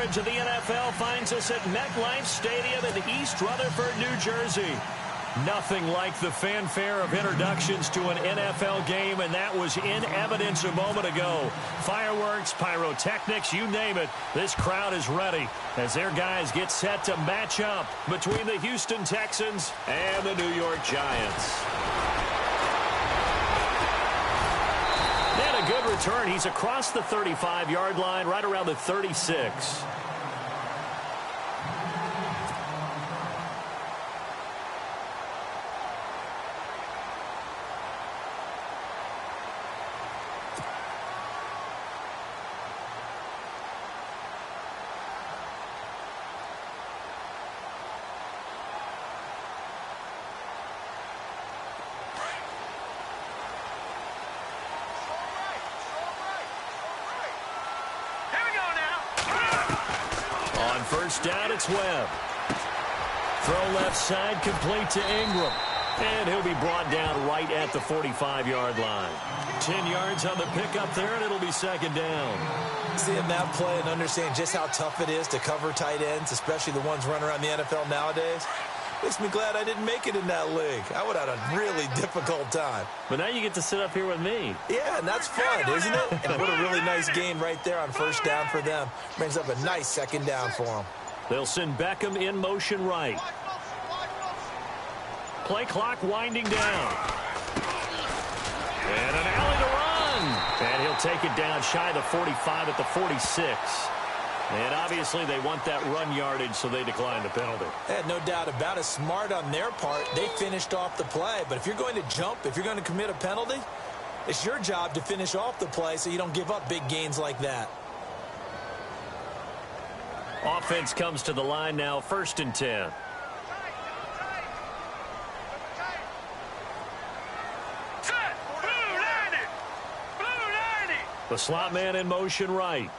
coverage of the NFL finds us at MetLife Stadium in East Rutherford, New Jersey. Nothing like the fanfare of introductions to an NFL game, and that was in evidence a moment ago. Fireworks, pyrotechnics, you name it. This crowd is ready as their guys get set to match up between the Houston Texans and the New York Giants. And a good return. He's across the 35-yard line, right around the 36. First down, it's Webb. Throw left side, complete to Ingram. And he'll be brought down right at the 45-yard line. 10 yards on the pickup there, and it'll be second down. Seeing that play and understanding just how tough it is to cover tight ends, especially the ones running around the NFL nowadays, makes me glad I didn't make it in that league. I would have had a really difficult time. But now you get to sit up here with me. Yeah, and that's fun, isn't it? And what a really nice gain right there on first down for them. Brings up a nice second down for them. They'll send Beckham in motion right. Play clock winding down. And an alley to run. And he'll take it down shy of the 45 at the 46. And obviously they want that run yardage, so they decline the penalty. No doubt about it. Smart on their part. They finished off the play. But if you're going to jump, if you're going to commit a penalty, it's your job to finish off the play so you don't give up big gains like that. Offense comes to the line now, 1st and 10. The slot man in motion right.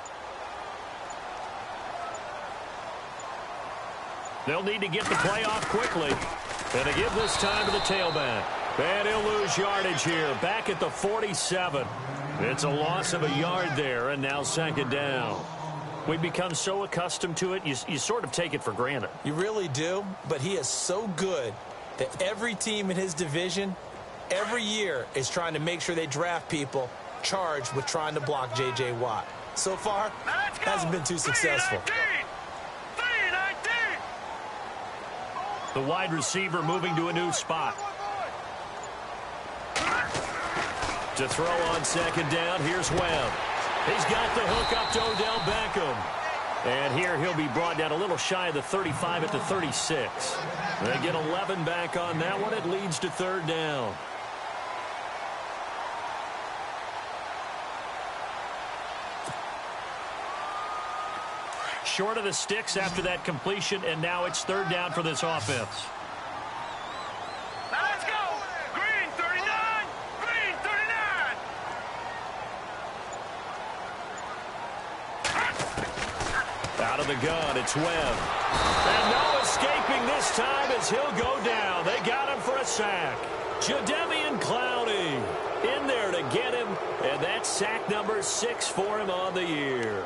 They'll need to get the play off quickly. And they give this time to the tailback. And he'll lose yardage here, back at the 47. It's a loss of a yard there, and now second down. We've become so accustomed to it, you sort of take it for granted. You really do, but he is so good that every team in his division, every year, is trying to make sure they draft people charged with trying to block J.J. Watt. So far, hasn't been too successful. The wide receiver moving to a new spot. To throw on second down, here's Webb. He's got the hook up to Odell Beckham. And here he'll be brought down a little shy of the 35 at the 36. They get 11 back on that one. It leads to third down. Short of the sticks after that completion, and now it's third down for this offense. Let's go! Green 39! Green 39! Out of the gun, it's Webb. And no escaping this time as he'll go down. They got him for a sack. Jadeveon Clowney in there to get him, and that's sack number 6 for him on the year.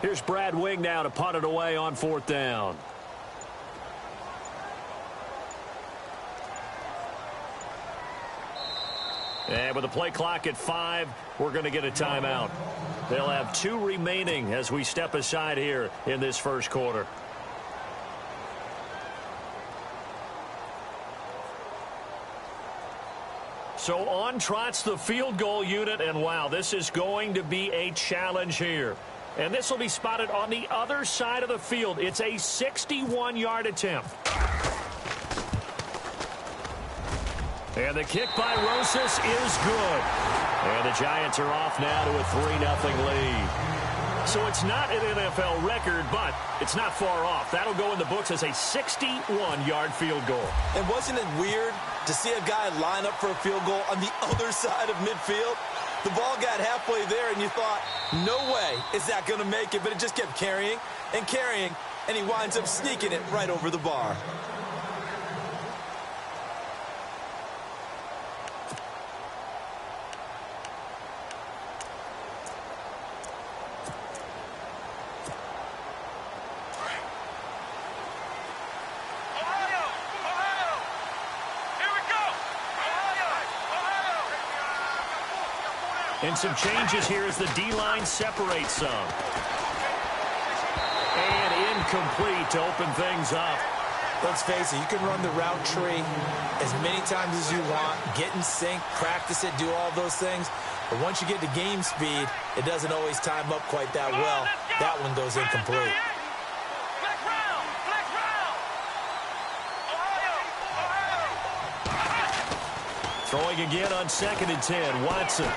Here's Brad Wing now to punt it away on 4th down. And with the play clock at 5, we're going to get a timeout. They'll have 2 remaining as we step aside here in this first quarter. So on trots the field goal unit, and wow, this is going to be a challenge here. And this will be spotted on the other side of the field. It's a 61-yard attempt. And the kick by Rosas is good. And the Giants are off now to a 3-0 lead. So it's not an NFL record, but it's not far off. That'll go in the books as a 61-yard field goal. And wasn't it weird to see a guy line up for a field goal on the other side of midfield? The ball got halfway there, and you thought, no way is that going to make it, but it just kept carrying and carrying, and he winds up sneaking it right over the bar. And some changes here as the D-line separates some. And incomplete to open things up. Let's face it, you can run the route tree as many times as you want, get in sync, practice it, do all those things. But once you get to game speed, it doesn't always time up quite that well. That one goes incomplete. Throwing again on 2nd and 10, Watson.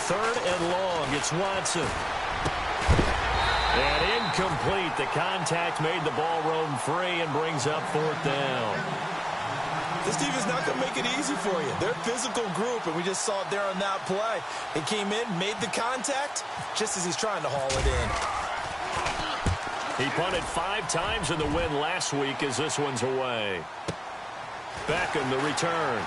Third and long, it's Watson. And incomplete. The contact made the ball roam free and brings up 4th down. This defense not going to make it easy for you. They're a physical group, and we just saw it there on that play. He came in, made the contact, just as he's trying to haul it in. He punted 5 times in the win last week as this one's away. Beckham, the return.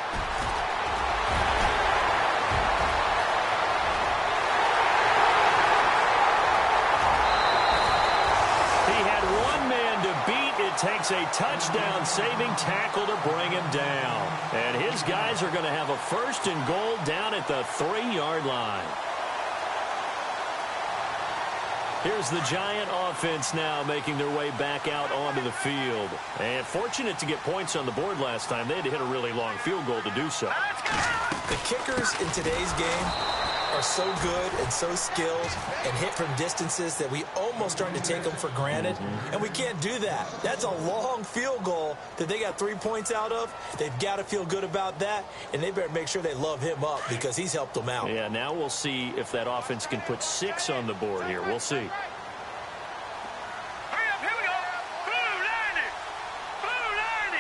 Takes a touchdown-saving tackle to bring him down. And his guys are going to have a 1st and goal down at the 3-yard line. Here's the Giant offense now making their way back out onto the field. And fortunate to get points on the board last time. They had to hit a really long field goal to do so. The kickers in today's game are so good and so skilled and hit from distances that we almost start to take them for granted, and we can't do that. That's a long field goal that they got 3 points out of. They've got to feel good about that, and they better make sure they love him up because he's helped them out. Yeah, now we'll see if that offense can put 6 on the board here. We'll see. Hurry up, here we go. Blue 90.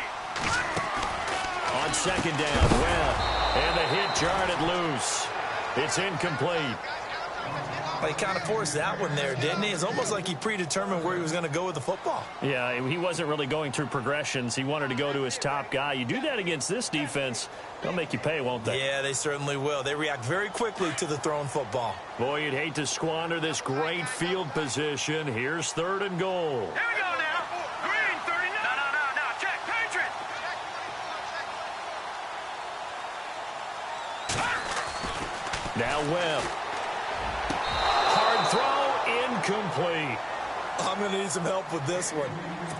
On 2nd down, Webb. And the hit jarred it loose. It's incomplete. Well, he kind of forced that one there, didn't he? It's almost like he predetermined where he was going to go with the football. Yeah, he wasn't really going through progressions. He wanted to go to his top guy. You do that against this defense, they'll make you pay, won't they? Yeah, they certainly will. They react very quickly to the thrown football. Boy, you'd hate to squander this great field position. Here's 3rd and goal. Here we go now. Green 39. No. Check. Patriots. Now Webb. Hard throw, incomplete. I'm going to need some help with this one.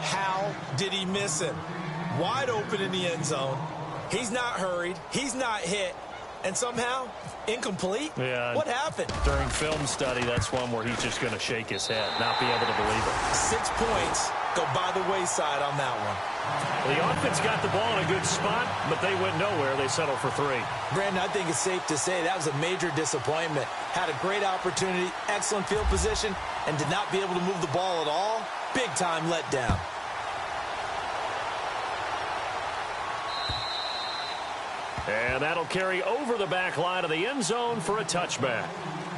How did he miss it? Wide open in the end zone. He's not hurried. He's not hit. And somehow, incomplete? Yeah. What happened? During film study, that's one where he's just going to shake his head, not be able to believe it. 6 points go by the wayside on that one. The offense got the ball in a good spot, but they went nowhere. They settled for 3. Brandon, I think it's safe to say that was a major disappointment. Had a great opportunity, excellent field position, and did not be able to move the ball at all. Big-time letdown. And that'll carry over the back line of the end zone for a touchback.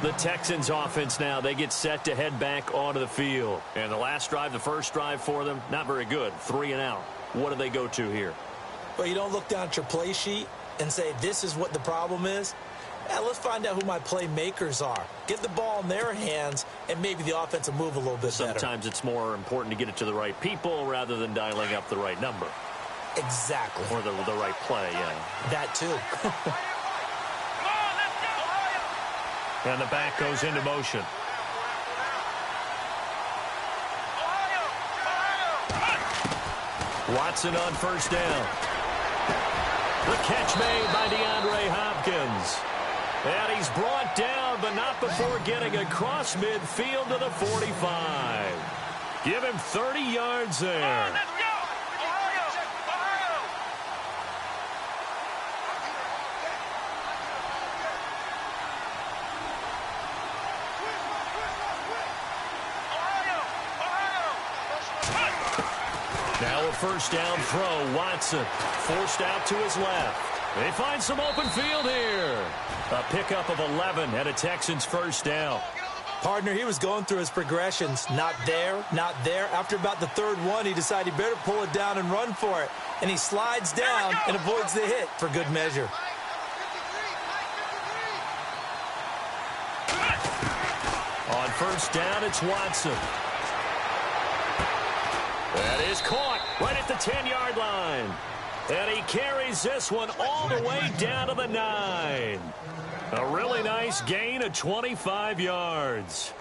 The Texans offense now, they get set to head back onto the field. And the last drive, the first drive for them, not very good. 3 and out. What do they go to here? Well, you don't look down at your play sheet and say, this is what the problem is. Let's find out who my playmakers are. Get the ball in their hands, and maybe the offense will move a little bit better. Sometimes it's more important to get it to the right people rather than dialing up the right number. Exactly. Or the right play, yeah. That too. Come on, And the back goes into motion. Watson on first down. The catch made by DeAndre Hopkins. And he's brought down, but not before getting across midfield to the 45. Give him 30 yards there. Now a first down throw. Watson forced out to his left. They find some open field here. A pickup of 11 and a Texans first down. Partner, he was going through his progressions. Not there, not there. After about the third one, he decided he better pull it down and run for it. And he slides down and avoids the hit for good measure. On first down, it's Watson. That is caught right at the 10-yard line. And he carries this one all the way down to the 9. A really nice gain of 25 yards.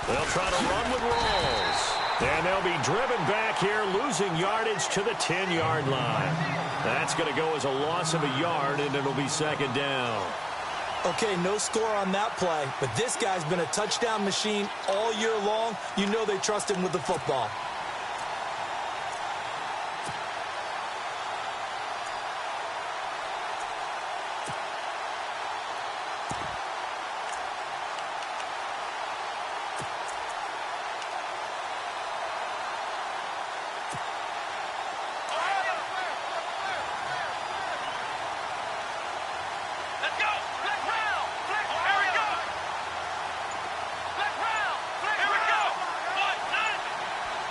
They'll try to run with Rolls. And they'll be driven back here, losing yardage to the 10-yard line. That's going to go as a loss of a yard, and it'll be second down. Okay, no score on that play, but this guy's been a touchdown machine all year long. You know they trust him with the football.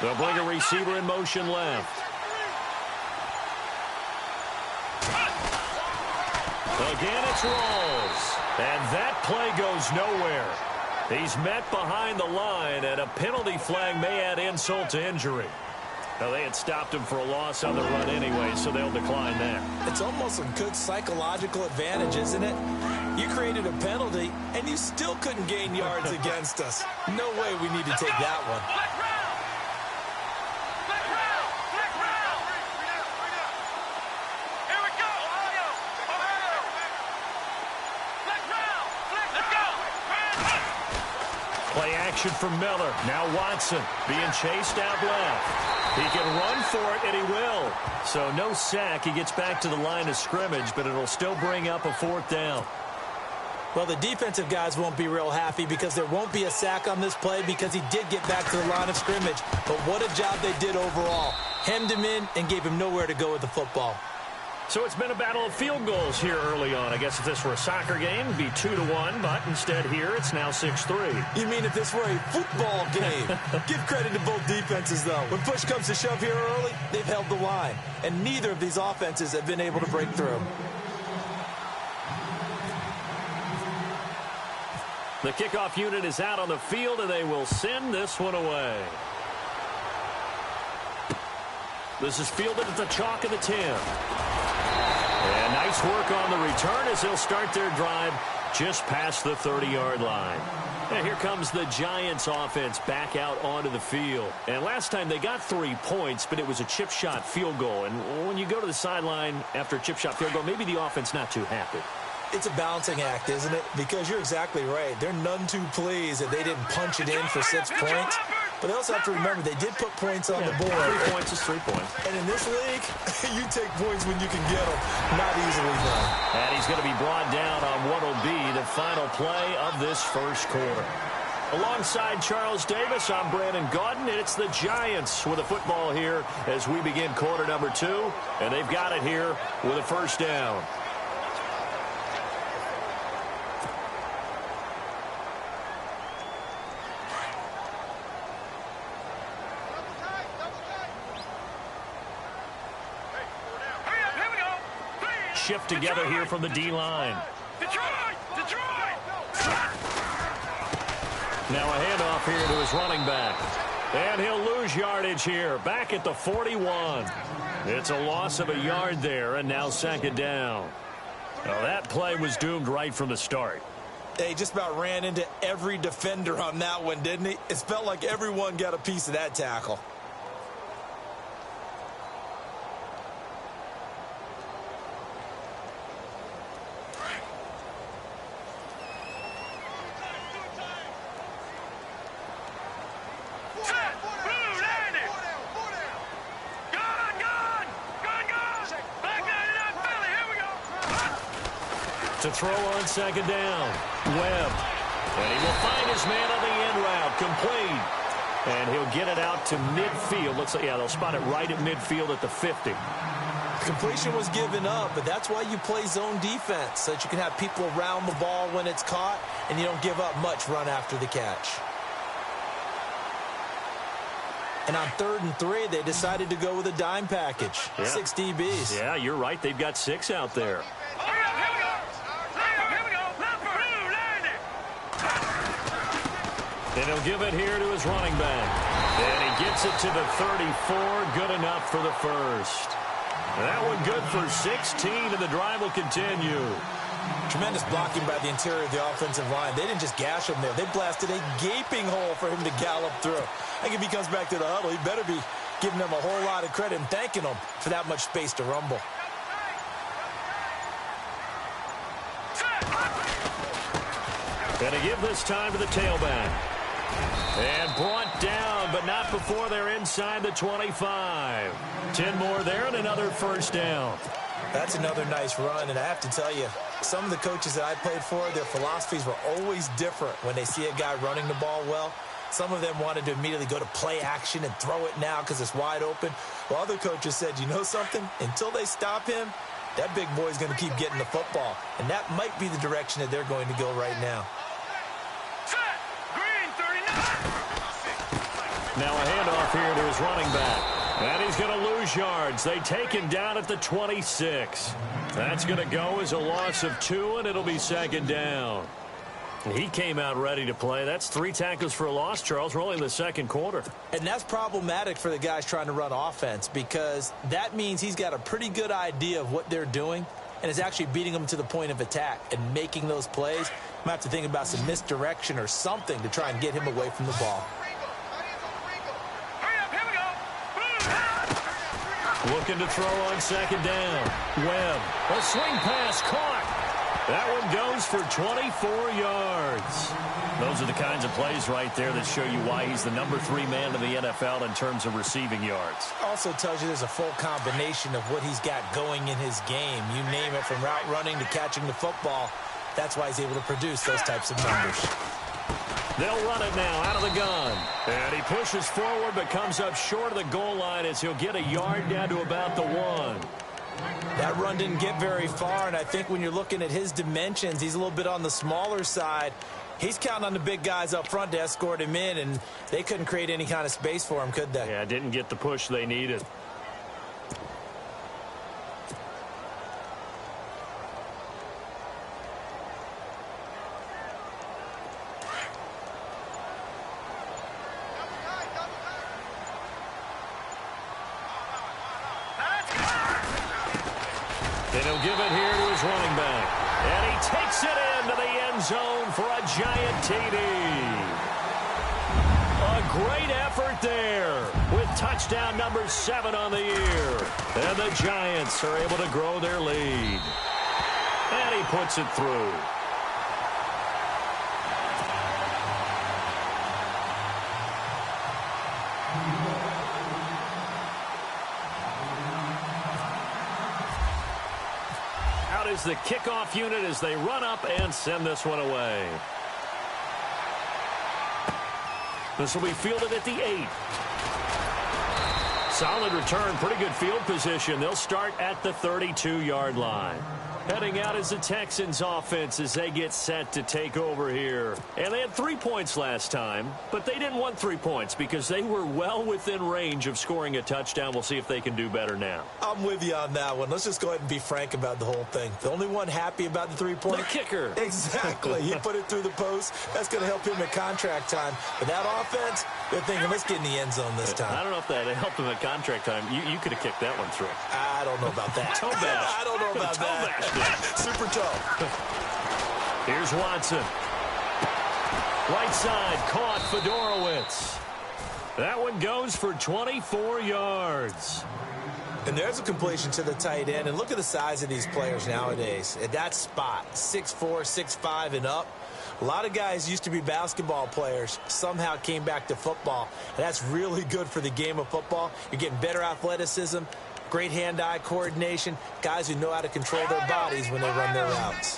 They'll bring a receiver in motion left. Again, it's Rolls. And that play goes nowhere. He's met behind the line, and a penalty flag may add insult to injury. Now, they had stopped him for a loss on the run anyway, so they'll decline that. It's almost a good psychological advantage, isn't it? You created a penalty, and you still couldn't gain yards against us. No way we need to take that one. Play action from Miller. Now Watson being chased out left. He can run for it, and he will. So no sack. He gets back to the line of scrimmage, but it'll still bring up a fourth down. Well, the defensive guys won't be real happy because there won't be a sack on this play because he did get back to the line of scrimmage. But what a job they did overall. Hemmed him in and gave him nowhere to go with the football. So it's been a battle of field goals here early on. I guess if this were a soccer game, it'd be 2-1, but instead here it's now 6-3. You mean if this were a football game? Give credit to both defenses, though. When push comes to shove here early, they've held the line. And neither of these offenses have been able to break through. The kickoff unit is out on the field, and they will send this one away. This is fielded at the chalk of the 10. And nice work on the return as they'll start their drive just past the 30-yard line. And here comes the Giants offense back out onto the field. And last time they got 3 points, but it was a chip shot field goal. And when you go to the sideline after a chip shot field goal, maybe the offense not too happy. It's a balancing act, isn't it? Because you're exactly right. They're none too pleased that they didn't punch it in for 6 points. But they also have to remember they did put points on the board. 3 points is 3 points. And in this league, you take points when you can get them. Not easily done. And he's going to be brought down on what will be the final play of this first quarter. Alongside Charles Davis, I'm Brandon Gaudin. It's the Giants with a football here as we begin quarter number 2. And they've got it here with a first down. shift together here from the D-line. Detroit! Detroit! Now a handoff here to his running back. And he'll lose yardage here, back at the 41. It's a loss of a yard there, and now second down. Now that play was doomed right from the start. He just about ran into every defender on that one, didn't he? It felt like everyone got a piece of that tackle. To throw on second down. Webb. And he will find his man on the end route. Complete. And he'll get it out to midfield. Looks like, yeah, they'll spot it right at midfield at the 50. Completion was given up, but that's why you play zone defense, so that you can have people around the ball when it's caught, and you don't give up much run after the catch. And on 3rd and 3, they decided to go with a dime package. Yeah. 6 DBs. Yeah, you're right. They've got 6 out there. And he'll give it here to his running back. And he gets it to the 34. Good enough for the first. That one good for 16, and the drive will continue. Tremendous blocking by the interior of the offensive line. They didn't just gash him there. They blasted a gaping hole for him to gallop through. I think if he comes back to the huddle, he better be giving them a whole lot of credit and thanking them for that much space to rumble. And to give this time to the tailback. And brought down, but not before they're inside the 25. 10 more there and another first down. That's another nice run, and I have to tell you, some of the coaches that I played for, their philosophies were always different when they see a guy running the ball well. Some of them wanted to immediately go to play action and throw it now because it's wide open. While other coaches said, you know something? Until they stop him, that big boy's going to keep getting the football. And that might be the direction that they're going to go right now. Now a handoff here to his running back. And he's going to lose yards. They take him down at the 26. That's going to go as a loss of 2, and it'll be second down. He came out ready to play. That's 3 tackles for a loss, Charles. We're only in the second quarter. And that's problematic for the guys trying to run offense because that means he's got a pretty good idea of what they're doing and is actually beating them to the point of attack and making those plays. Might have to think about some misdirection or something to try and get him away from the ball. Looking to throw on second down. Webb. A swing pass caught. That one goes for 24 yards. Those are the kinds of plays right there that show you why he's the number 3 man in the NFL in terms of receiving yards. Also tells you there's a full combination of what he's got going in his game. You name it, from route running to catching the football. That's why he's able to produce those types of numbers. They'll run it now out of the gun. And he pushes forward but comes up short of the goal line as he'll get a yard down to about the 1. That run didn't get very far, and I think when you're looking at his dimensions, he's a little bit on the smaller side. He's counting on the big guys up front to escort him in, and they couldn't create any kind of space for him, could they? Yeah, didn't get the push they needed. And he'll give it here to his running back. And he takes it into the end zone for a giant TD. A great effort there with touchdown number 7 on the year. And the Giants are able to grow their lead. And he puts it through. Is the kickoff unit as they run up and send this one away. This will be fielded at the 8. Solid return, pretty good field position. They'll start at the 32-yard line. Heading out is the Texans offense as they get set to take over here. And they had 3 points last time, but they didn't want 3 points because they were well within range of scoring a touchdown. We'll see if they can do better now. I'm with you on that one. Let's just go ahead and be frank about the whole thing. The only one happy about the 3-point. The kicker. Exactly. He put it through the post. That's going to help him at contract time. But that offense, they're thinking, let's get in the end zone this time. I don't know if that helped him at contract time. You could have kicked that one through. I don't know about that. Toe bash. I don't know about that. Super toe. Here's Watson. Right side, caught Fedorowicz. That one goes for 24 yards. And there's a completion to the tight end. And look at the size of these players nowadays. At that spot, 6'4", 6'5", and up. A lot of guys used to be basketball players, somehow came back to football. And that's really good for the game of football. You're getting better athleticism, great hand-eye coordination, guys who know how to control their bodies when they run their routes.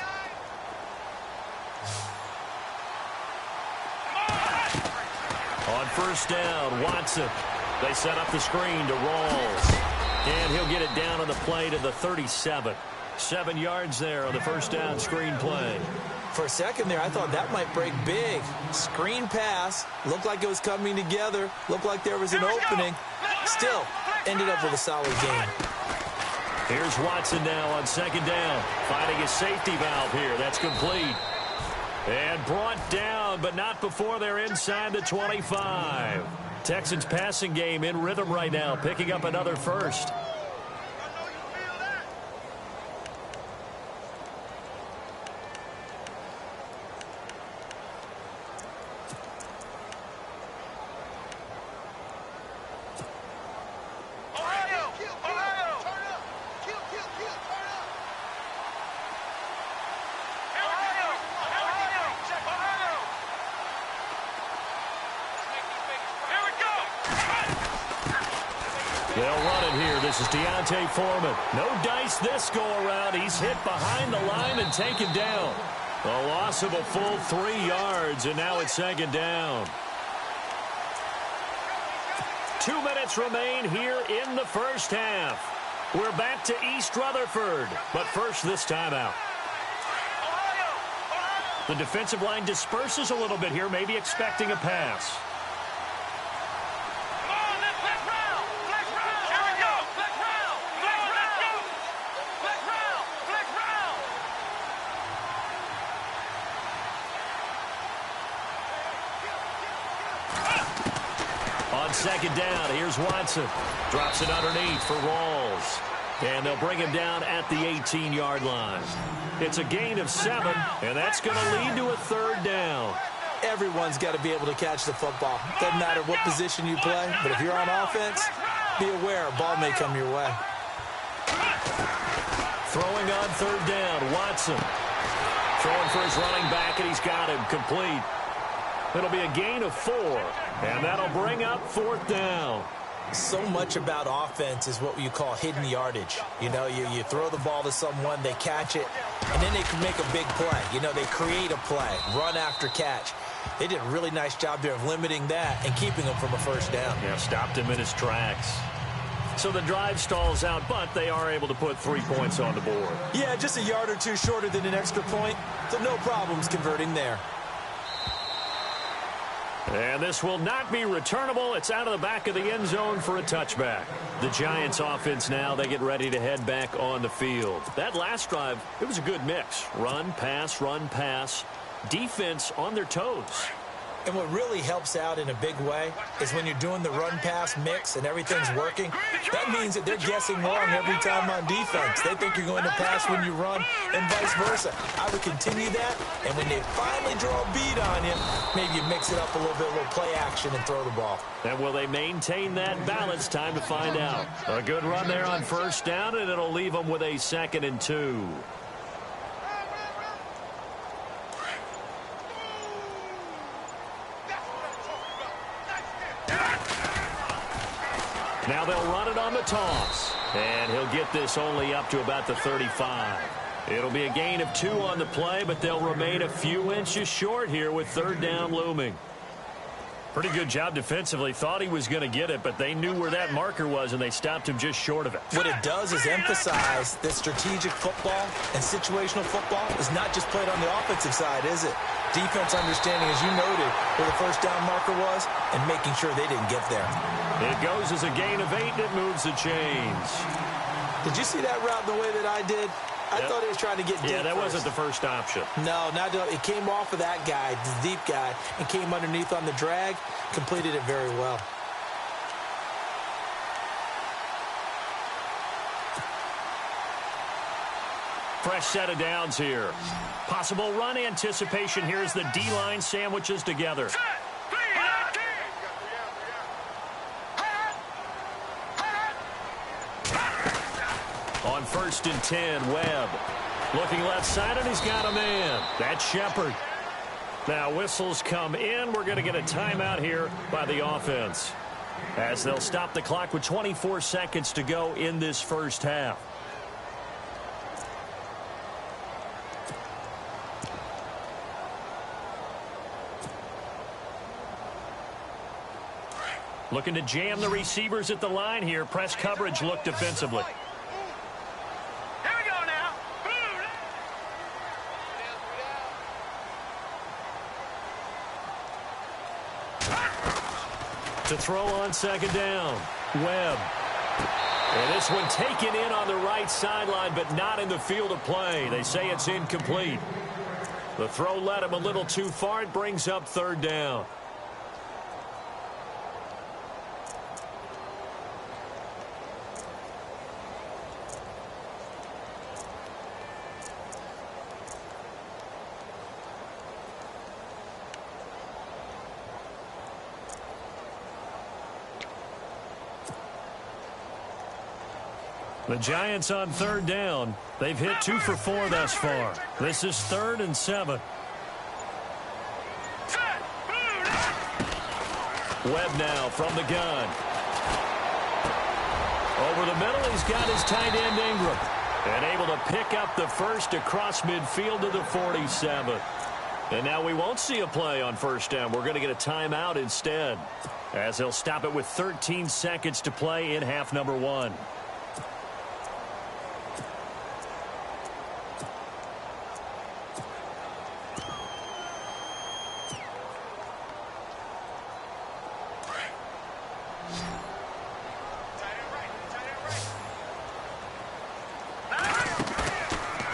On first down, Watson. They set up the screen to Rawls. And he'll get it down on the play to the 37. 7 yards there on the first down screen play. For a second there, I thought that might break big. Screen pass. Looked like it was coming together. Looked like there was an opening. Still, ended up with a solid game. Here's Watson now on second down. Finding his safety valve here. That's complete. And brought down, but not before they're inside the 25. Texans passing game in rhythm right now, picking up another first. They'll run it here. This is Deontay Foreman. No dice this go-around. He's hit behind the line and taken down. A loss of a full 3 yards, and now it's second down. 2 minutes remain here in the first half. We're back to East Rutherford, but first this timeout. The defensive line disperses a little bit here, maybe expecting a pass. Second down, here's Watson. Drops it underneath for Rawls. And they'll bring him down at the 18-yard line. It's a gain of 7, and that's going to lead to a third down. Everyone's got to be able to catch the football. Doesn't matter what position you play, but if you're on offense, be aware a ball may come your way. Throwing on third down, Watson. Throwing for his running back, and he's got him complete. It'll be a gain of 4, and that'll bring up fourth down. So much about offense is what you call hidden yardage. You know, you throw the ball to someone, they catch it, and then they can make a big play. You know, they create a play, run after catch. They did a really nice job there of limiting that and keeping him from a first down. Yeah, stopped him in his tracks. So the drive stalls out, but they are able to put 3 points on the board. Yeah, just a yard or two shorter than an extra point, so no problems converting there. And this will not be returnable. It's out of the back of the end zone for a touchback. The Giants offense now, they get ready to head back on the field. That last drive, it was a good mix. Run, pass, defense on their toes. And what really helps out in a big way is when you're doing the run-pass mix and everything's working, that means that they're guessing wrong every time on defense. They think you're going to pass when you run and vice versa. I would continue that, and when they finally draw a bead on you, maybe you mix it up a little bit, a little play action, and throw the ball. And will they maintain that balance? Time to find out. A good run there on first down, and it'll leave them with a 2nd and 2. Now they'll run it on the toss. And he'll get this only up to about the 35. It'll be a gain of 2 on the play, but they'll remain a few inches short here with third down looming. Pretty good job defensively. Thought he was going to get it, but they knew where that marker was, and they stopped him just short of it. What it does is emphasize that strategic football and situational football is not just played on the offensive side, is it? Defense understanding, as you noted, where the first down marker was and making sure they didn't get there. It goes as a gain of 8, and it moves the chains. Did you see that route the way that I did? I thought he was trying to get deep. Yeah, that first. wasn't the first option. No, it came off of that guy, the deep guy, and came underneath on the drag, completed it very well. Fresh set of downs here. Possible run anticipation. Here's the D-line sandwiches together. On 1st and 10, Webb. Looking left side, and he's got a man. That's Shepard. Now whistles come in. We're going to get a timeout here by the offense, as they'll stop the clock with 24 seconds to go in this first half. Looking to jam the receivers at the line here. Press coverage look defensively. To throw on 2nd down, Webb. And this one taken in on the right sideline, but not in the field of play. They say it's incomplete. The throw led him a little too far. It brings up 3rd down. The Giants on 3rd down. They've hit 2 for 4 thus far. This is 3rd and 7. Webb now from the gun. Over the middle, he's got his tight end Ingram. And able to pick up the first across midfield to the 47. And now we won't see a play on 1st down. We're going to get a timeout instead, as they'll stop it with 13 seconds to play in half number 1.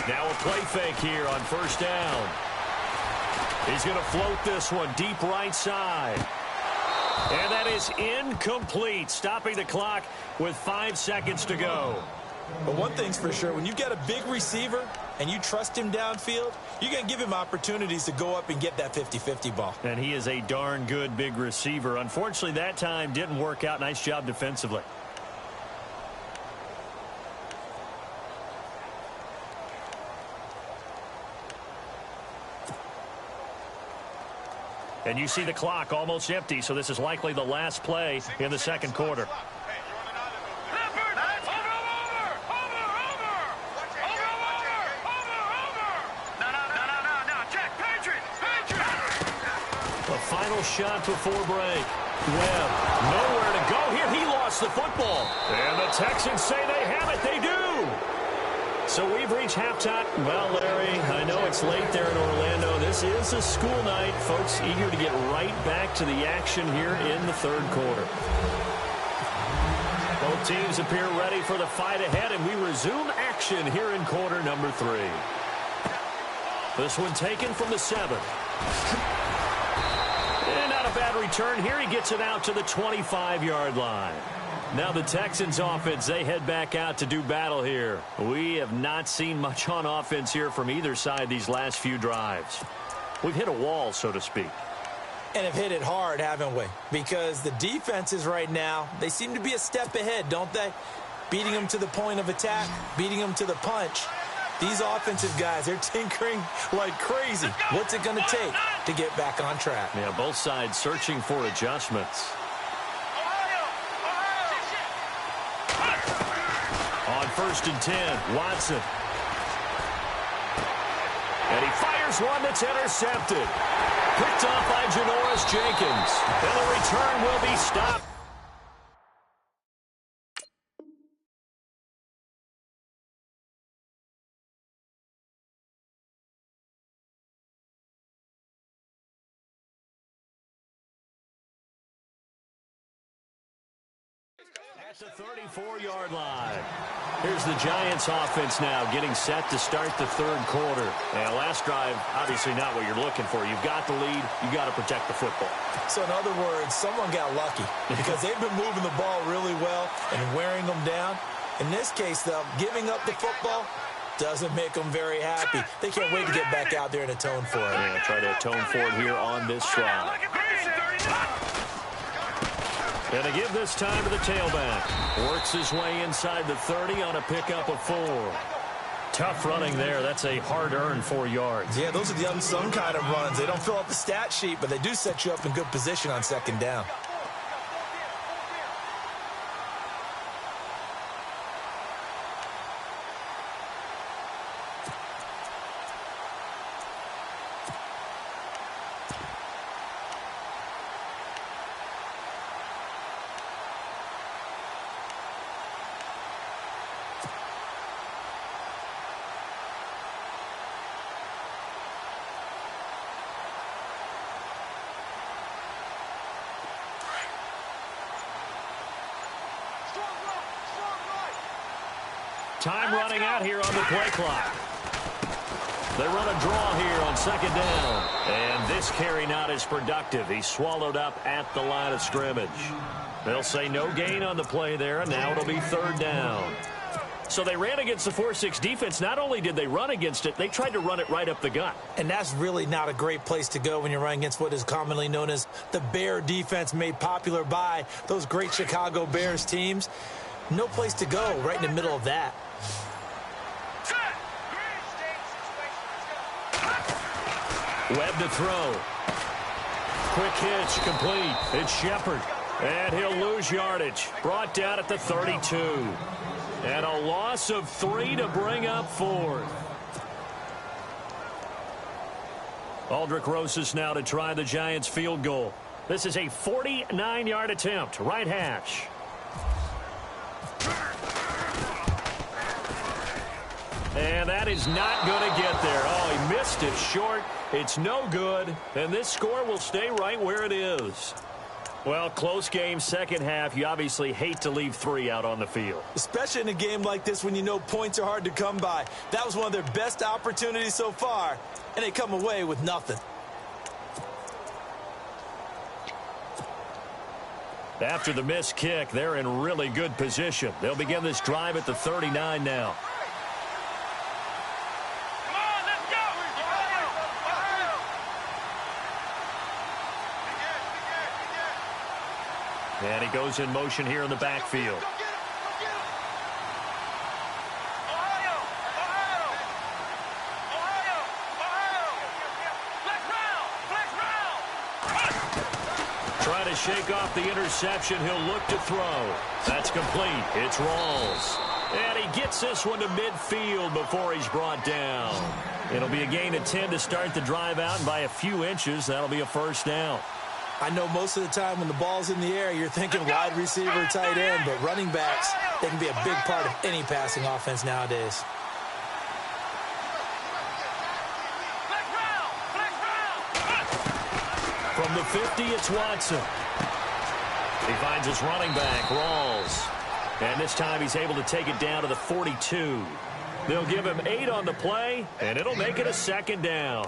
Now a play fake here on 1st down. He's going to float this one deep right side. And that is incomplete, stopping the clock with 5 seconds to go. But one thing's for sure, when you've got a big receiver and you trust him downfield, you're going to give him opportunities to go up and get that 50-50 ball. And he is a darn good big receiver. Unfortunately, that time didn't work out. Nice job defensively. And you see the clock almost empty, so this is likely the last play in the 2nd quarter. The final shot before break. Webb, nowhere to go here. He lost the football. And the Texans say they have it. They do. So we've reached halftime. Well, Larry, I know it's late there in Orlando. This is a school night. Folks eager to get right back to the action here in the 3rd quarter. Both teams appear ready for the fight ahead, and we resume action here in quarter number 3. This one taken from the 7. And not a bad return here. He gets it out to the 25-yard line. Now the Texans offense, they head back out to do battle here. We have not seen much on offense here from either side these last few drives. We've hit a wall, so to speak. And have hit it hard, haven't we? Because the defenses right now, they seem to be a step ahead, don't they? Beating them to the point of attack, beating them to the punch. These offensive guys, they're tinkering like crazy. What's it going to take to get back on track? Yeah, both sides searching for adjustments. On 1st and 10, Watson. And he fires Here's one that's intercepted. Picked off by Janoris Jenkins. And the return will be stopped. At the 34-yard line. Here's the Giants offense now getting set to start the third quarter. And last drive, obviously not what you're looking for. You've got the lead. You've got to protect the football. So in other words, someone got lucky because they've been moving the ball really well and wearing them down. In this case, though, giving up the football doesn't make them very happy. They can't wait to get back out there and atone for it. Yeah, try to atone for it here on this drive. And to give this time to the tailback. Works his way inside the 30 on a pickup of 4. Tough running there. That's a hard-earned 4 yards. Yeah, those are the unsung kind of runs. They don't fill up the stat sheet, but they do set you up in good position on second down. Time running out here on the play clock. They run a draw here on second down. And this carry not as productive. He's swallowed up at the line of scrimmage. They'll say no gain on the play there, and now it'll be third down. So they ran against the 4-6 defense. Not only did they run against it, they tried to run it right up the gut. And that's really not a great place to go when you're running against what is commonly known as the Bear defense, made popular by those great Chicago Bears teams. No place to go right in the middle of that. Webb to throw. Quick hitch, complete. It's Shepard. And he'll lose yardage. Brought down at the 32. And a loss of 3 to bring up 4th. Aldrich Rosas now to try the Giants field goal. This is a 49-yard attempt. Right hash. And that is not going to get there. Oh, he missed it short. It's no good. And this score will stay right where it is. Well, close game, second half. You obviously hate to leave 3 out on the field. Especially in a game like this when you know points are hard to come by. That was one of their best opportunities so far, and they come away with nothing. After the missed kick, they're in really good position. They'll begin this drive at the 39 now. And he goes in motion here in the backfield. Trying to shake off the interception. He'll look to throw. That's complete. It's Rawls. And he gets this one to midfield before he's brought down. It'll be a gain of 10 to start the drive out, and by a few inches, that'll be a first down. I know most of the time when the ball's in the air, you're thinking wide receiver, tight end, but running backs, they can be a big part of any passing offense nowadays. From the 50, it's Watson. He finds his running back, Rawls. And this time he's able to take it down to the 42. They'll give him 8 on the play, and it'll make it a second down.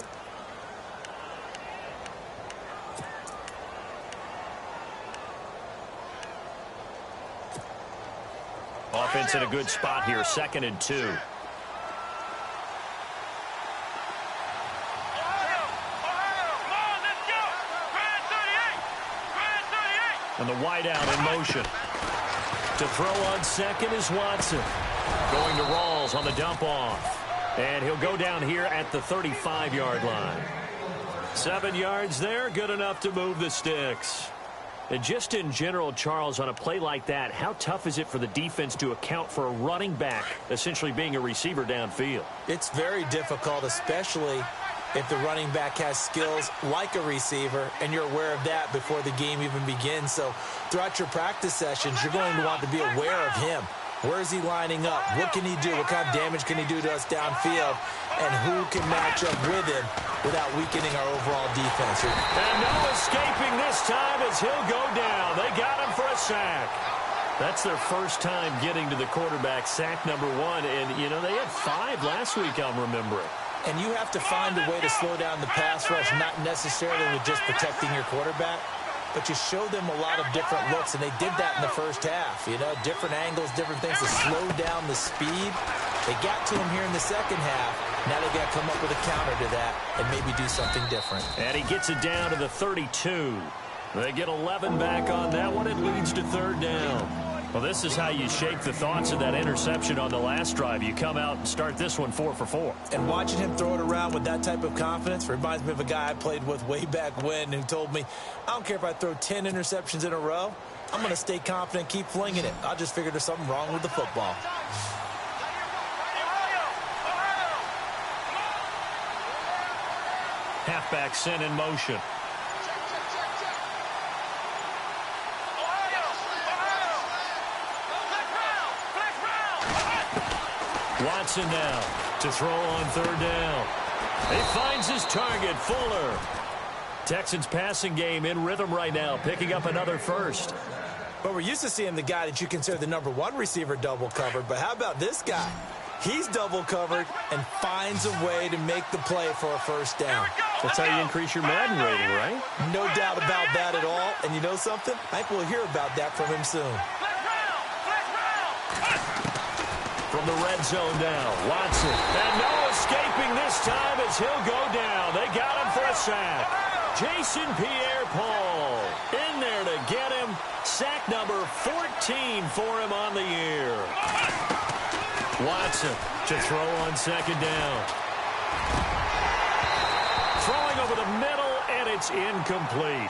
Offense in a good spot here, 2nd and 2. And the wideout in motion. To throw on second is Watson. Going to Rawls on the dump off. And he'll go down here at the 35-yard line. 7 yards there, good enough to move the sticks. And just in general, Charles, on a play like that, how tough is it for the defense to account for a running back essentially being a receiver downfield? It's very difficult, especially if the running back has skills like a receiver, and you're aware of that before the game even begins. So throughout your practice sessions, you're going to want to be aware of him. Where is he lining up? What can he do? What kind of damage can he do to us downfield? And who can match up with him without weakening our overall defense? And no escaping this time as he'll go down. They got him for a sack. That's their first time getting to the quarterback, sack number 1. And, you know, they had 5 last week, I'm remembering. And you have to find a way to slow down the pass rush, not necessarily with just protecting your quarterback, but you show them a lot of different looks, and they did that in the first half. You know, different angles, different things to slow down the speed. They got to him here in the second half. Now they got to come up with a counter to that and maybe do something different. And he gets it down to the 32. They get 11 back on that one. It leads to third down. Well, this is how you shake the thoughts of that interception on the last drive. You come out and start this one 4 for 4. And watching him throw it around with that type of confidence reminds me of a guy I played with way back when who told me, I don't care if I throw 10 interceptions in a row. I'm going to stay confident, keep flinging it. I just figured there's something wrong with the football. Halfback sent in motion. Watson now to throw on third down. He finds his target, Fuller. Texans passing game in rhythm right now, picking up another first. But we're used to seeing the guy that you consider the number 1 receiver double covered. But how about this guy? He's double covered and finds a way to make the play for a first down. That's how you increase your Madden rating, right? No doubt about that at all. And you know something? I think we'll hear about that from him soon. From the red zone now, Watson. And no escaping this time as he'll go down. They got him for a sack. Jason Pierre-Paul in there to get him. Sack number 14 for him on the year. Watson to throw on second down. Throwing over the middle, and it's incomplete.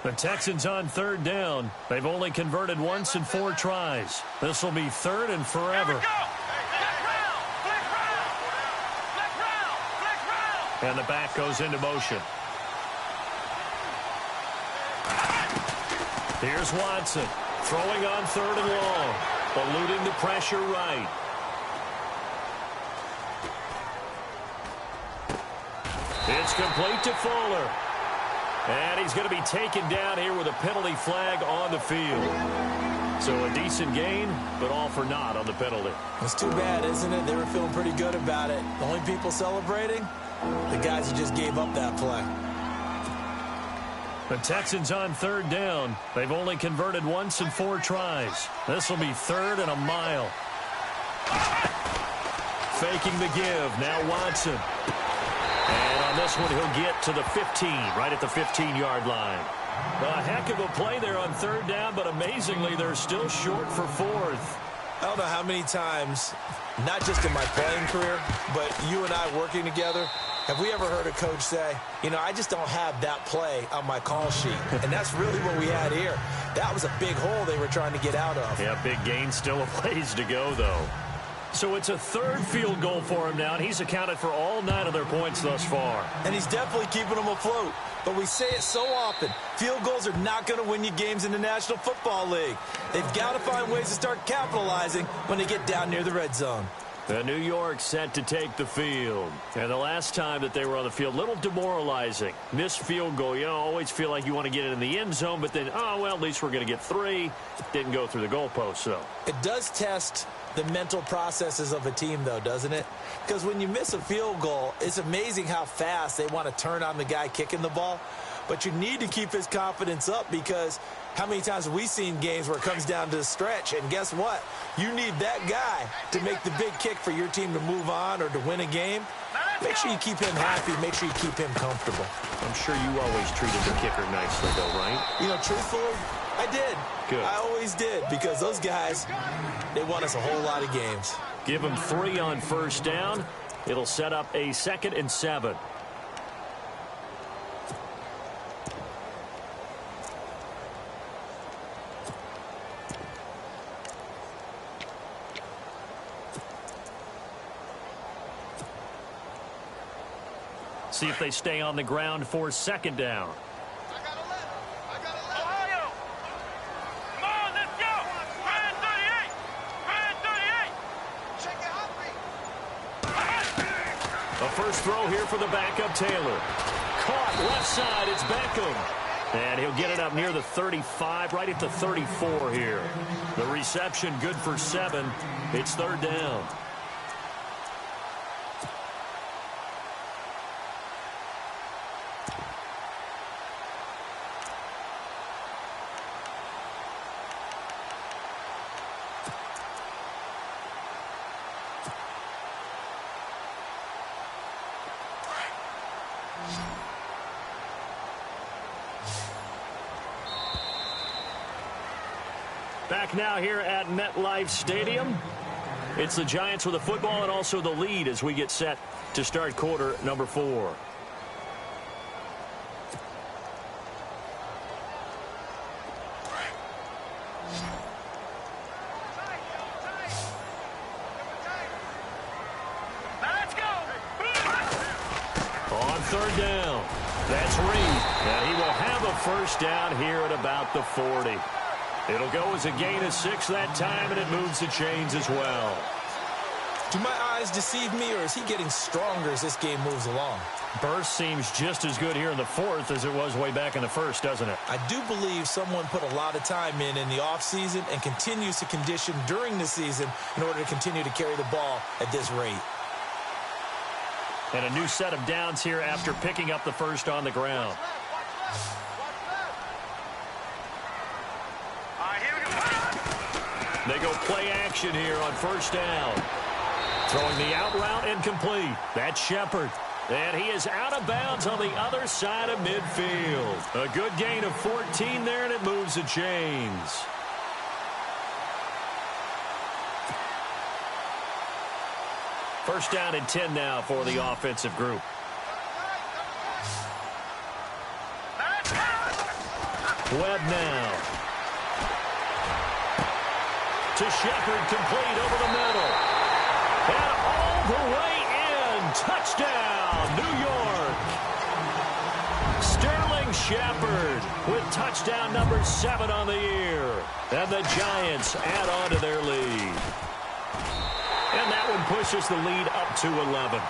The Texans on third down. They've only converted once in 4 tries. This will be third and forever. And the back goes into motion. Here's Watson throwing on third and long, eluding the pressure right. It's complete to Fuller. And he's going to be taken down here with a penalty flag on the field. So a decent gain, but all for naught on the penalty. It's too bad, isn't it? They were feeling pretty good about it. The only people celebrating, the guys who just gave up that play. The Texans on third down. They've only converted once in 4 tries. This will be third and a mile. Faking the give. Now Watson. And on this one, he'll get to the 15, right at the 15-yard line. A heck of a play there on third down, but amazingly, they're still short for fourth. I don't know how many times, not just in my playing career, but you and I working together, have we ever heard a coach say, you know, I just don't have that play on my call sheet. And that's really what we had here. That was a big hole they were trying to get out of. Yeah, big gain, still a ways to go, though. So it's a third field goal for him now, and he's accounted for all 9 of their points thus far. And he's definitely keeping them afloat. But we say it so often, field goals are not going to win you games in the National Football League. They've got to find ways to start capitalizing when they get down near the red zone. The New York set to take the field. And the last time that they were on the field, a little demoralizing. Missed field goal, you know, always feel like you want to get it in the end zone, but then, oh, well, at least we're going to get 3. Didn't go through the goalpost, so. It does test the mental processes of a team, though, doesn't it? Because when you miss a field goal, it's amazing how fast they want to turn on the guy kicking the ball. But you need to keep his confidence up, because how many times have we seen games where it comes down to the stretch, and guess what? You need that guy to make the big kick for your team to move on or to win a game. Make sure you keep him happy. Make sure you keep him comfortable. I'm sure you always treated the kicker nicely, though, right? You know, truthfully, I did. Good. I always did, because those guys, they won us a whole lot of games. Give him 3 on first down. It'll set up a 2nd and 7. See if they stay on the ground for 2nd down. Ohio! Come on, let's go! Brand 38! Brand 38! Check it out, A first throw here for the backup Taylor. Caught left side, it's Beckham. And he'll get it up near the 35, right at the 34 here. The reception good for 7. It's 3rd down. Back now here at MetLife Stadium. It's the Giants with the football and also the lead as we get set to start quarter number 4. Let's go! On 3rd down, that's Reed, and he will have a first down here at about the 40. It'll go as a gain of 6 that time, and it moves the chains as well. Do my eyes deceive me, or is he getting stronger as this game moves along? Burst seems just as good here in the 4th as it was way back in the 1st, doesn't it? I do believe someone put a lot of time in the offseason and continues to condition during the season in order to continue to carry the ball at this rate. And a new set of downs here after picking up the first on the ground. They go play action here on 1st down. Throwing the out route incomplete. That's Shepard. And he is out of bounds on the other side of midfield. A good gain of 14 there, and it moves the chains. First down and 10 now for the offensive group. Webb now. To Shepard, complete over the middle. And all the way in. Touchdown, New York. Sterling Shepard with touchdown number 7 on the year. And the Giants add on to their lead. And that one pushes the lead up to 11.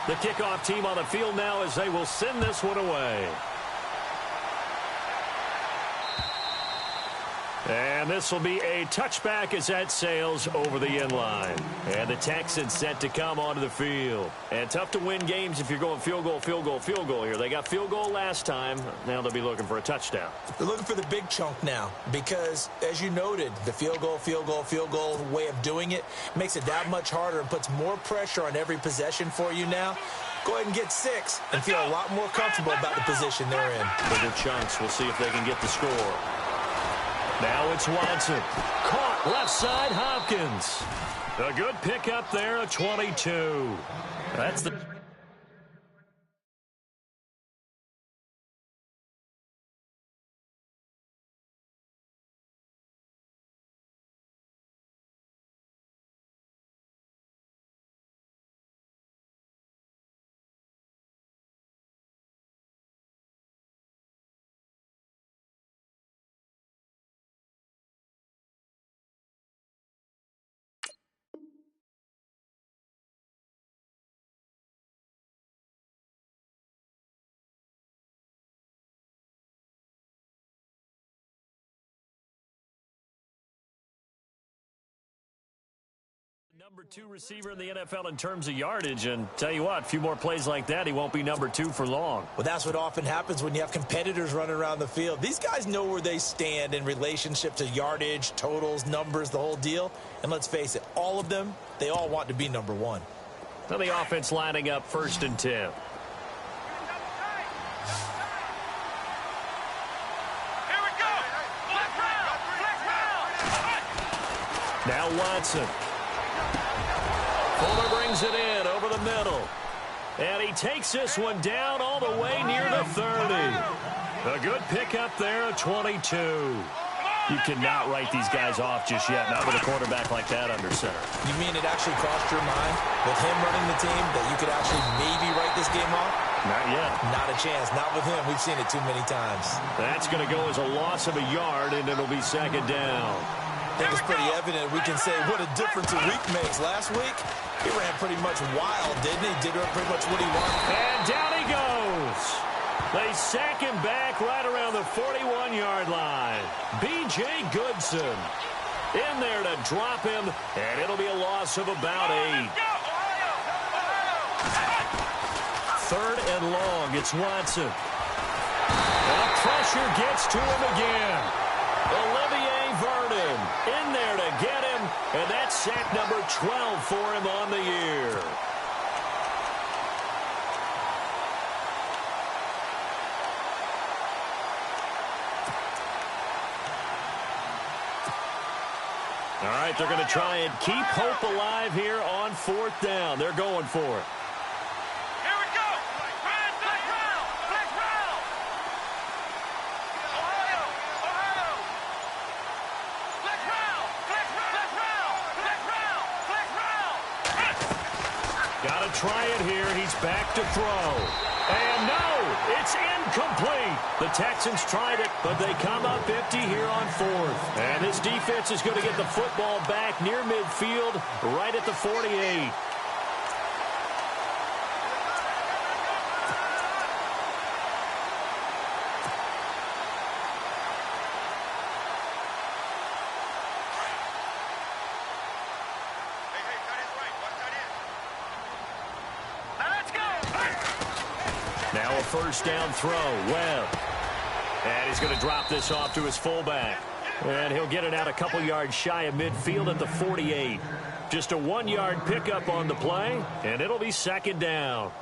The kickoff team on the field now as they will send this one away. And this will be a touchback as that sails over the end line. And the Texans set to come onto the field. And tough to win games if you're going field goal, field goal, field goal here. They got field goal last time. Now they'll be looking for a touchdown. They're looking for the big chunk now because, as you noted, the field goal, field goal, field goal way of doing it makes it that much harder and puts more pressure on every possession for you now. Go ahead and get 6 and feel a lot more comfortable about the position they're in. Bigger chunks. We'll see if they can get the score. Now it's Watson. Caught left side, Hopkins. A good pickup there, a 22. That's the... Number 2 receiver in the NFL in terms of yardage, and tell you what, a few more plays like that, he won't be number 2 for long. Well, that's what often happens when you have competitors running around the field. These guys know where they stand in relationship to yardage, totals, numbers, the whole deal. And let's face it, all of them, they all want to be number 1. Now the offense lining up 1st and 10. Now Watson. Fuller brings it in over the middle. And he takes this one down all the way near the 30. A good pickup there at 22. You cannot write these guys off just yet, not with a quarterback like that under center. You mean it actually crossed your mind with him running the team that you could actually maybe write this game off? Not yet. Not a chance. Not with him. We've seen it too many times. That's going to go as a loss of a yard, and it'll be second down. I think it's pretty evident we can say what a difference a week makes. Last week, he ran pretty much wild, didn't he? Did pretty much what he wanted. And down he goes. They sack him back right around the 41-yard line. B.J. Goodson in there to drop him, and it'll be a loss of about 8. Third and long. It's Watson. And pressure gets to him again. Olivier Vernon in there to get him, and that's sack number 12 for him on the year. All right, they're going to try and keep hope alive here on 4th down. They're going for it. Here we go. Flex round. Flex round. Ohio. Ohio. Flex round. Flex round. Flex round. Flex round. Flex round. Got to try it here. He's back to throw. And no, it's incomplete. The Texans tried it, but they come up empty here on 4th. And this defense is going to get the football back near midfield, right at the 48. Now a first down throw. Webb. And he's going to drop this off to his fullback. And he'll get it out a couple yards shy of midfield at the 48. Just a 1-yard pickup on the play, and it'll be second down.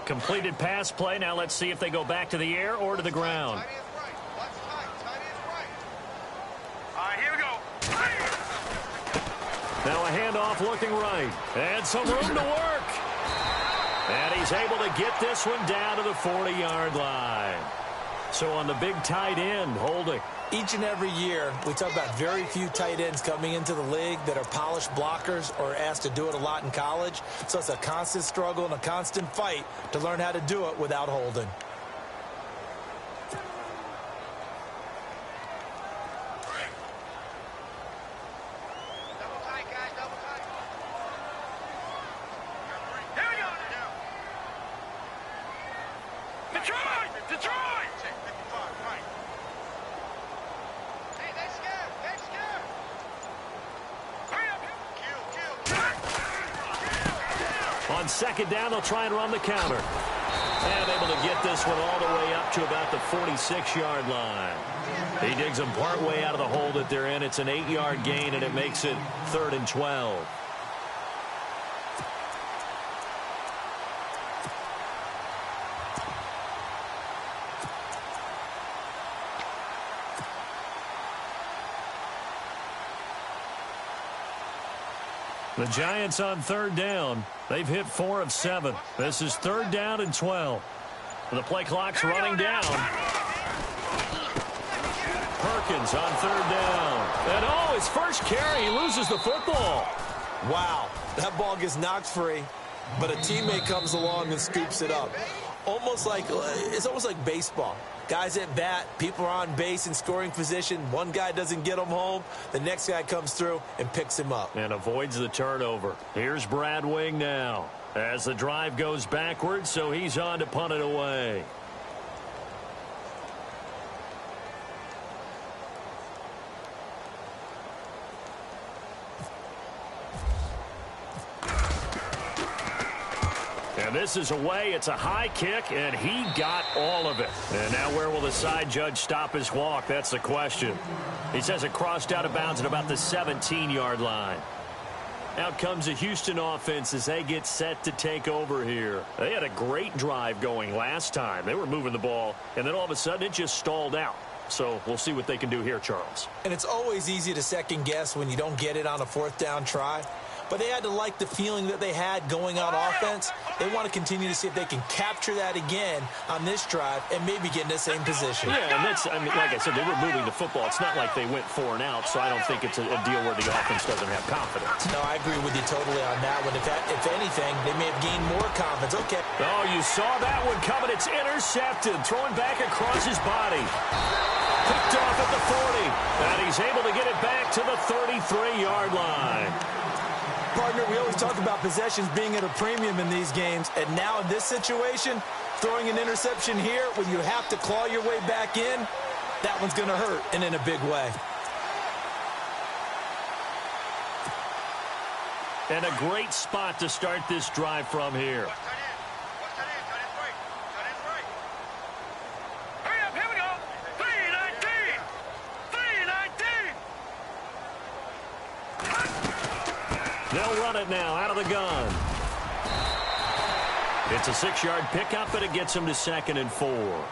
Completed pass play. Now let's see if they go back to the air or to the ground. All right, here we go. Now a handoff looking right. And some room to work. And he's able to get this one down to the 40-yard line. So on the big tight end, holding. Each and every year, we talk about very few tight ends coming into the league that are polished blockers or asked to do it a lot in college. So it's a constant struggle and a constant fight to learn how to do it without holding. Double tight, guys, double tight. Here we go. Detroit! Detroit! Check 55, right. Hey, they scared. They scared. Hurry up. Kill. On second down, they'll try and run the counter. And able to get this one all the way up to about the 46-yard line. He digs them part way out of the hole that they're in. It's an 8-yard gain, and it makes it 3rd and 12. The Giants on 3rd down. They've hit 4 of 7. This is 3rd down and 12. The play clock's running down. Perkins on 3rd down. And oh, his first carry, he loses the football. Wow, that ball gets knocked free, but a teammate comes along and scoops it up. It's almost like baseball. Guys at bat, people are on base in scoring position. One guy doesn't get him home. The next guy comes through and picks him up. And avoids the turnover. Here's Brad Wing now as the drive goes backwards, so he's on to punt it away. And this is away. It's a high kick, and he got all of it. And now where will the side judge stop his walk? That's the question. He says it crossed out of bounds at about the 17-yard line. Out comes the Houston offense as they get set to take over here. They had a great drive going last time. They were moving the ball, and then all of a sudden it just stalled out. So we'll see what they can do here, Charles. And it's always easy to second guess when you don't get it on a fourth down try. But they had to like the feeling that they had going on offense. They want to continue to see if they can capture that again on this drive and maybe get in the same position. Yeah, and that's, I mean, like I said, they were moving the football. It's not like they went 4 and out, so I don't think it's a deal where the offense doesn't have confidence. No, I agree with you totally on that one. If anything, they may have gained more confidence. Okay. Oh, you saw that one coming. It's intercepted. Throwing back across his body. Picked off at the 40. And he's able to get it back to the 33-yard line. Partner, we always talk about possessions being at a premium in these games, and now in this situation, throwing an interception here when you have to claw your way back in, that one's going to hurt, and in a big way. And a great spot to start this drive from here. They'll run it now out of the gun. It's a 6-yard pickup, and it gets them to 2nd and 4.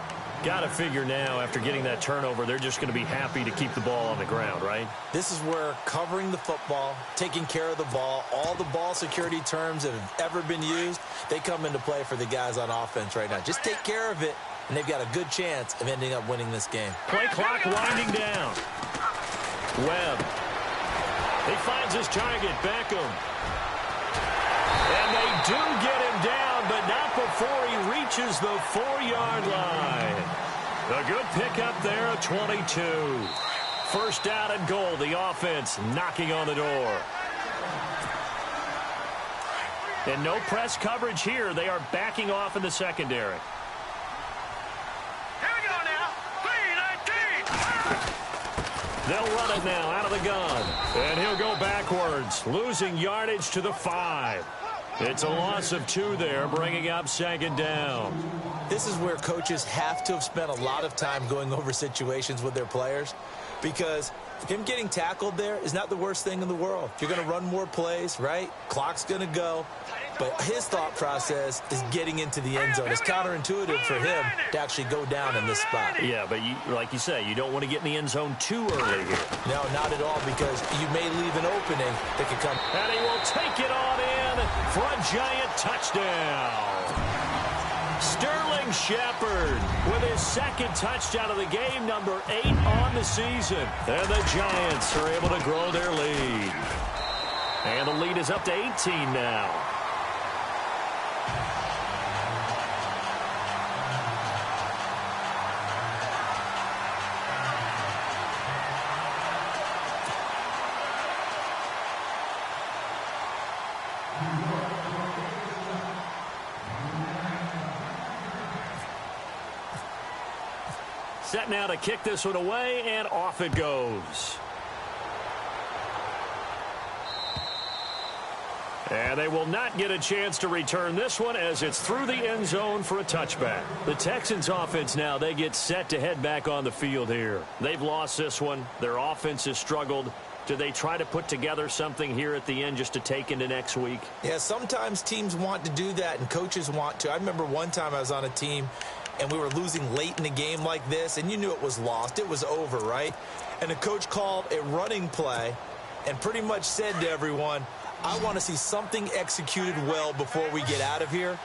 Got to figure now, after getting that turnover, they're just going to be happy to keep the ball on the ground, right? This is where covering the football, taking care of the ball, all the ball security terms that have ever been used, they come into play for the guys on offense right now. Just take care of it, and they've got a good chance of ending up winning this game. Play clock winding down. Webb. He finds his target, Beckham. And they do get him down, but not before he reaches the 4-yard line. A good pickup there at 22. First down and goal, the offense knocking on the door. And no press coverage here. They are backing off in the secondary. They'll run it now out of the gun. And he'll go backwards, losing yardage to the 5. It's a loss of 2 there, bringing up 2nd down. This is where coaches have to have spent a lot of time going over situations with their players, because him getting tackled there is not the worst thing in the world. You're going to run more plays, right? Clock's going to go. But his thought process is getting into the end zone. It's counterintuitive for him to actually go down in this spot. Yeah, but like you say, you don't want to get in the end zone too early here. No, not at all, because you may leave an opening that could come. And he will take it on in for a giant touchdown. Sterling Shepard with his 2nd touchdown of the game, number 8 on the season. And the Giants are able to grow their lead. And the lead is up to 18 now. Set now to kick this one away, and off it goes. And they will not get a chance to return this one as it's through the end zone for a touchback. The Texans offense now, they get set to head back on the field here. They've lost this one. Their offense has struggled. Do they try to put together something here at the end just to take into next week? Yeah, sometimes teams want to do that and coaches want to. I remember one time I was on a team and we were losing late in the game like this, and you knew it was lost. It was over, right? And the coach called a running play and pretty much said to everyone, I want to see something executed well before we get out of here.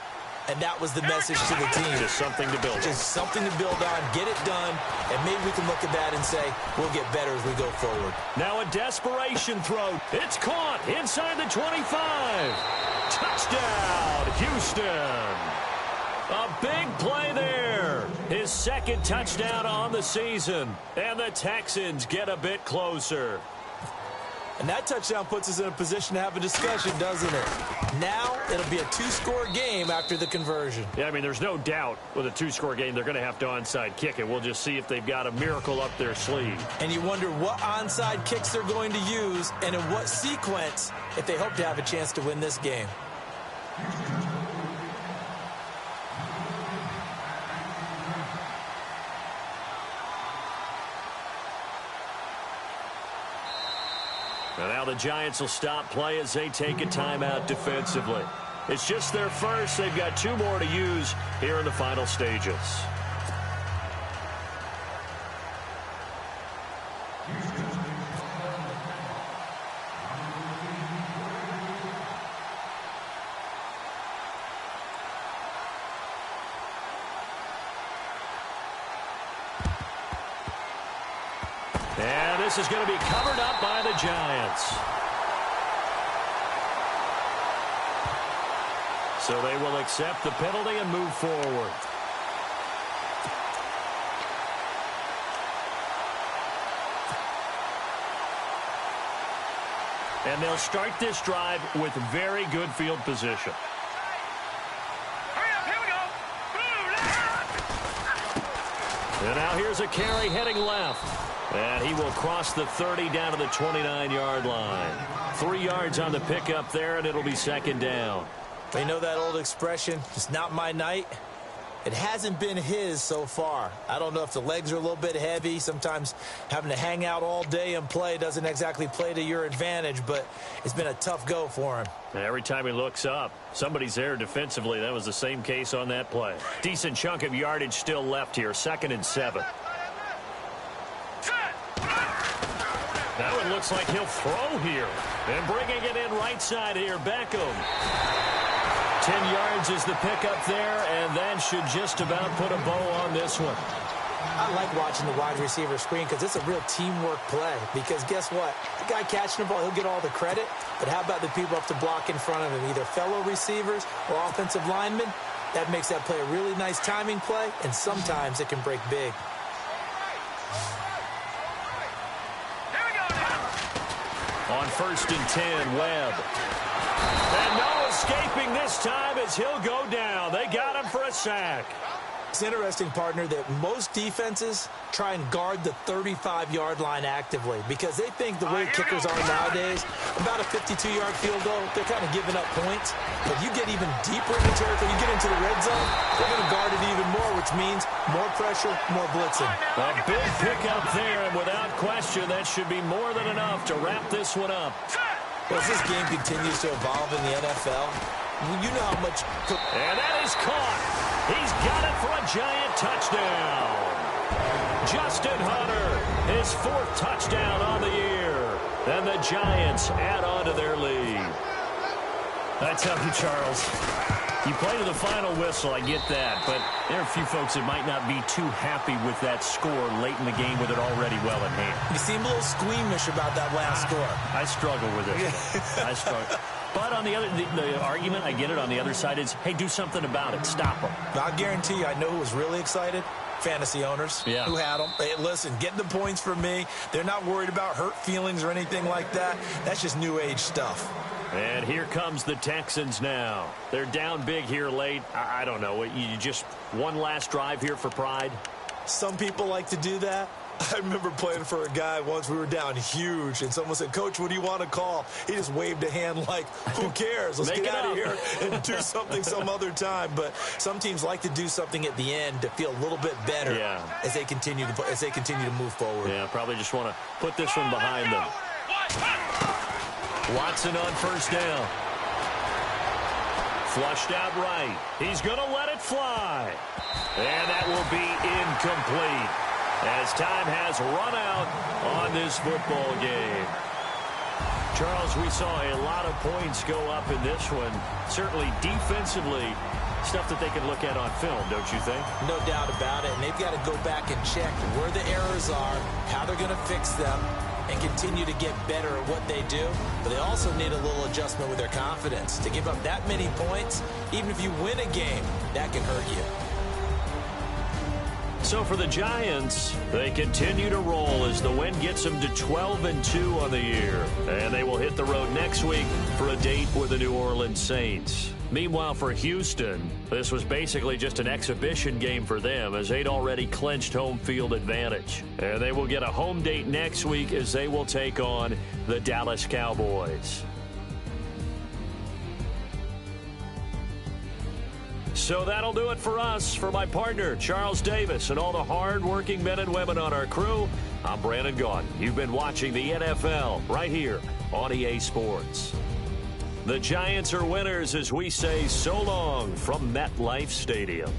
And that was the message to the team. Just something to build on. Just something to build on, get it done, and maybe we can look at that and say, we'll get better as we go forward. Now a desperation throw. It's caught inside the 25. Touchdown, Houston. A big play there. His 2nd touchdown on the season. And the Texans get a bit closer. And that touchdown puts us in a position to have a discussion, doesn't it? Now it'll be a 2-score game after the conversion. Yeah, I mean, there's no doubt with a 2-score game they're going to have to onside kick it. We'll just see if they've got a miracle up their sleeve. And you wonder what onside kicks they're going to use and in what sequence if they hope to have a chance to win this game. And now the Giants will stop play as they take a timeout defensively. It's just their first. They've got 2 more to use here in the final stages. And this is going to be covered up by the Giants. So they will accept the penalty and move forward. And they'll start this drive with very good field position. Hurry up, here we go. And now here's a carry heading left. And he will cross the 30 down to the 29-yard line. 3 yards on the pickup there, and it'll be second down. You know that old expression, it's not my night? It hasn't been his so far. I don't know if the legs are a little bit heavy. Sometimes having to hang out all day and play doesn't exactly play to your advantage, but it's been a tough go for him. And every time he looks up, somebody's there defensively. That was the same case on that play. Decent chunk of yardage still left here, 2nd and 7. Now it looks like he'll throw here. And bringing it in right side here, Beckham. 10 yards is the pickup there, and that should just about put a bow on this one. I like watching the wide receiver screen because it's a real teamwork play. Because guess what? The guy catching the ball, he'll get all the credit. But how about the people up to block in front of him, either fellow receivers or offensive linemen? That makes that play a really nice timing play, and sometimes it can break big. On 1st and 10, Webb. And no escaping this time as he'll go down. They got him for a sack. It's interesting, partner, that most defenses try and guard the 35-yard line actively because they think the way kickers are nowadays, about a 52-yard field goal, they're kind of giving up points. But you get even deeper in the territory, you get into the red zone, they're going to guard it even more, which means more pressure, more blitzing. A big pickup there, and without question, that should be more than enough to wrap this one up. Well, as this game continues to evolve in the NFL, you know how much... And that is caught. He's got it for a Giant touchdown. Justin Hunter, his 4th touchdown on the year. And the Giants add on to their lead. I tell you, Charles, you play to the final whistle, I get that. But there are a few folks that might not be too happy with that score late in the game with it already well in hand. You seem a little squeamish about that last score. I struggle with it. I struggle. But on the other, the argument, I get it, on the other side is, hey, do something about it. Stop them. I guarantee you, I know who was really excited. Fantasy owners who had them. Hey, listen, getting the points from me. They're not worried about hurt feelings or anything like that. That's just new age stuff. And here comes the Texans now. They're down big here late. I don't know. You just one last drive here for pride? Some people like to do that. I remember playing for a guy once. We were down huge, and someone said, "Coach, what do you want to call?" He just waved a hand like, who cares? Let's get out of here and do something some other time. But some teams like to do something at the end to feel a little bit better as they continue to move forward. Yeah, probably just want to put this one behind them. Watson on 1st down. Flushed out right. He's going to let it fly. And that will be incomplete, as time has run out on this football game. Charles, we saw a lot of points go up in this one. Certainly defensively, stuff that they can look at on film, don't you think? No doubt about it. And they've got to go back and check where the errors are, how they're going to fix them, and continue to get better at what they do. But they also need a little adjustment with their confidence. To give up that many points, even if you win a game, that can hurt you. So for the Giants, they continue to roll as the win gets them to 12-2 on the year. And they will hit the road next week for a date with the New Orleans Saints. Meanwhile, for Houston, this was basically just an exhibition game for them as they'd already clinched home field advantage. And they will get a home date next week as they will take on the Dallas Cowboys. So that'll do it for us. For my partner, Charles Davis, and all the hard-working men and women on our crew, I'm Brandon Gaudin. You've been watching the NFL right here on EA Sports. The Giants are winners as we say so long from MetLife Stadium.